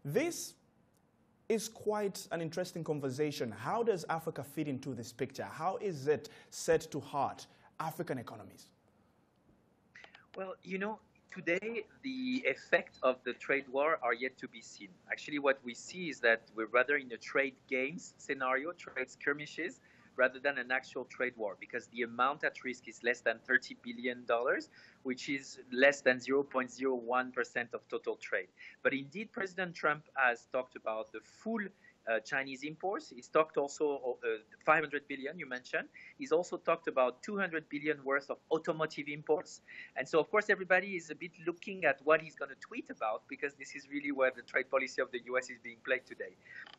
This is quite an interesting conversation. How does Africa fit into this picture? How is it set to heart African economies? Well, today the effect of the trade war are yet to be seen. Actually, what we see is that we're rather in a trade games scenario, trade skirmishes, rather than an actual trade war, because the amount at risk is less than $30 billion, which is less than 0.01% of total trade. But indeed, President Trump has talked about the full Chinese imports. He's talked also 500 billion, you mentioned. He's also talked about 200 billion worth of automotive imports. And so, of course, everybody is a bit looking at what he's going to tweet about, because this is really where the trade policy of the US is being played today.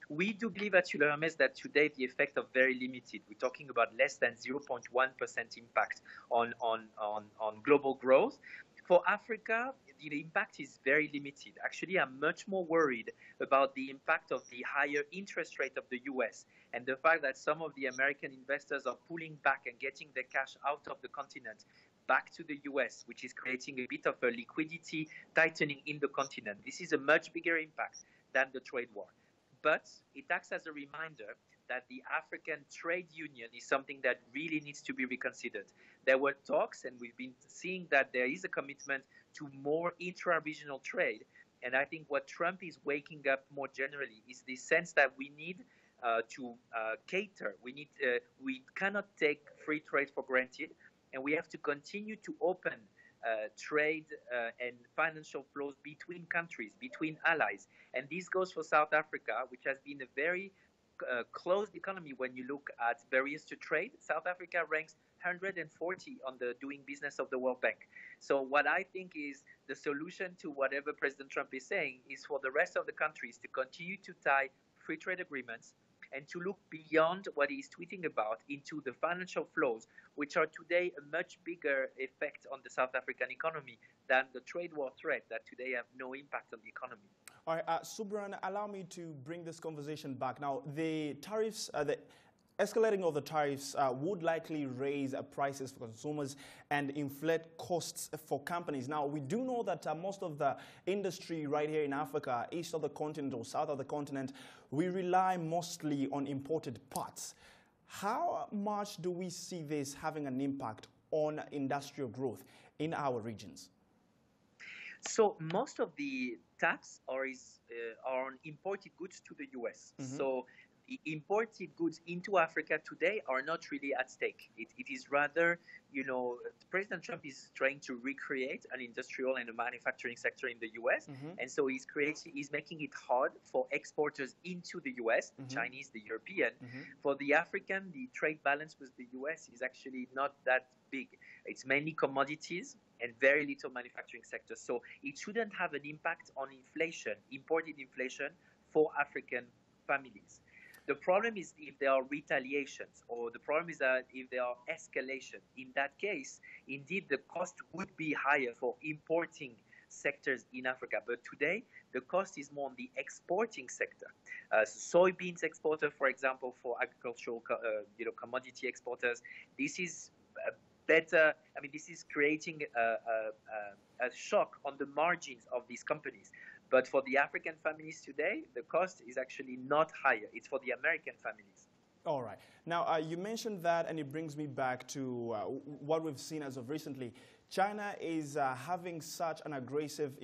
We do believe at Euler Hermes that today the effects are very limited. We're talking about less than 0.1% impact on global growth. For Africa, the impact is very limited. Actually, I'm much more worried about the impact of the higher interest rate of the US and the fact that some of the American investors are pulling back and getting their cash out of the continent back to the US, which is creating a bit of a liquidity tightening in the continent. This is a much bigger impact than the trade war. But it acts as a reminder that the African Trade Union is something that really needs to be reconsidered. There were talks, and we've been seeing that there is a commitment to more intra-regional trade. And I think what Trump is waking up more generally is the sense that we need to cater. We cannot take free trade for granted, and we have to continue to open trade and financial flows between countries, between allies. And this goes for South Africa, which has been a very closed economy. When you look at barriers to trade, South Africa ranks 140 on the doing business of the World Bank. So what I think is the solution to whatever President Trump is saying is for the rest of the countries to continue to tie free trade agreements and to look beyond what he's tweeting about into the financial flows, which are today a much bigger effect on the South African economy than the trade war threat that today have no impact on the economy. All right, Subran, allow me to bring this conversation back. Now, the tariffs, the escalating of the tariffs would likely raise prices for consumers and inflate costs for companies. Now, we do know that most of the industry right here in Africa, east of the continent or south of the continent, we rely mostly on imported parts. How much do we see this having an impact on industrial growth in our regions? So most of the tax are on imported goods to the US. Mm-hmm. So the imported goods into Africa today are not really at stake. It is rather, President Trump is trying to recreate an industrial and a manufacturing sector in the US. Mm-hmm. And so he's making it hard for exporters into the US, the mm-hmm. Chinese, the European. Mm-hmm. For the African, the trade balance with the US is actually not that big. It's mainly commodities and very little manufacturing sector. So it shouldn't have an impact on inflation, imported inflation for African families. The problem is if there are retaliations, or the problem is that if there are escalation. In that case, indeed, the cost would be higher for importing sectors in Africa. But today, the cost is more on the exporting sector. Soybeans exporter, for example, for agricultural commodity exporters, this is better. I mean, this is creating a shock on the margins of these companies. But for the African families today, the cost is actually not higher. It's for the American families. All right. Now, you mentioned that, and it brings me back to what we've seen as of recently. China is having such an aggressive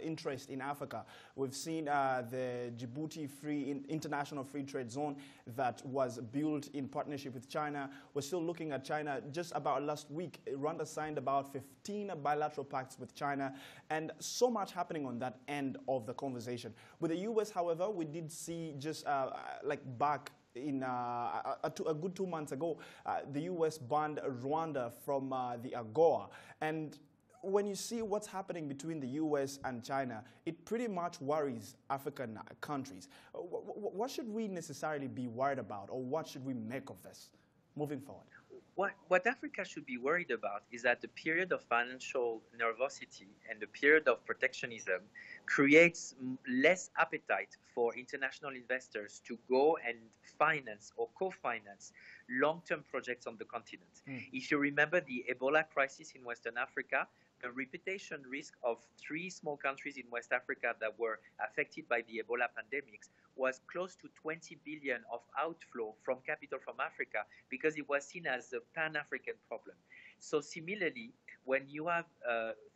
interest in Africa. We've seen the Djibouti International Free Trade Zone that was built in partnership with China. We're still looking at China. Just about last week, Rwanda signed about 15 bilateral pacts with China, and so much happening on that end of the conversation. With the U.S., however, we did see just back in a good 2 months ago, the U.S. banned Rwanda from the AGOA. And when you see what's happening between the U.S. and China, it pretty much worries African countries. What should we necessarily be worried about, or what should we make of this moving forward? What Africa should be worried about is that the period of financial nervosity and the period of protectionism creates less appetite for international investors to go and finance or co-finance long-term projects on the continent. If you remember the Ebola crisis in Western Africa, the reputation risk of 3 small countries in West Africa that were affected by the Ebola pandemics was close to 20 billion of outflow from capital from Africa because it was seen as a Pan-African problem. So similarly, when you have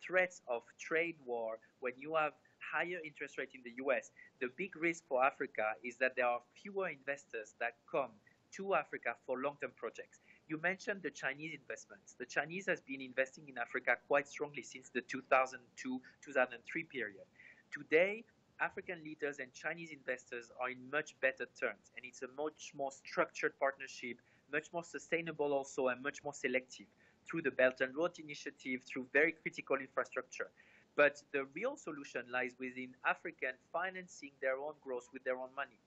threats of trade war, when you have higher interest rate in the US, the big risk for Africa is that there are fewer investors that come to Africa for long-term projects. You mentioned the Chinese investments. The Chinese has been investing in Africa quite strongly since the 2002-2003 period. Today, African leaders and Chinese investors are in much better terms, and it's a much more structured partnership, much more sustainable also, and much more selective through the Belt and Road Initiative, through very critical infrastructure. But the real solution lies within African financing their own growth with their own money.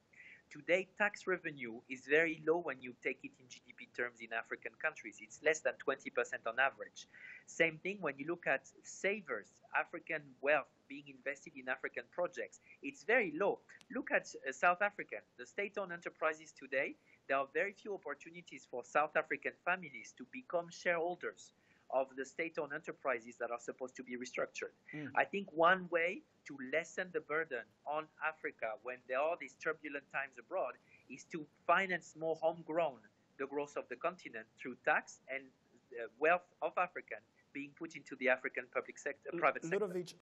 Today, tax revenue is very low when you take it in GDP terms in African countries. It's less than 20% on average. Same thing when you look at savers, African wealth being invested in African projects, it's very low. Look at South Africa. The state-owned enterprises today, there are very few opportunities for South African families to become shareholders of the state-owned enterprises that are supposed to be restructured. I think one way to lessen the burden on Africa when there are these turbulent times abroad is to finance more homegrown the growth of the continent through tax and wealth of African being put into the African public sector, private sector. Ludovic,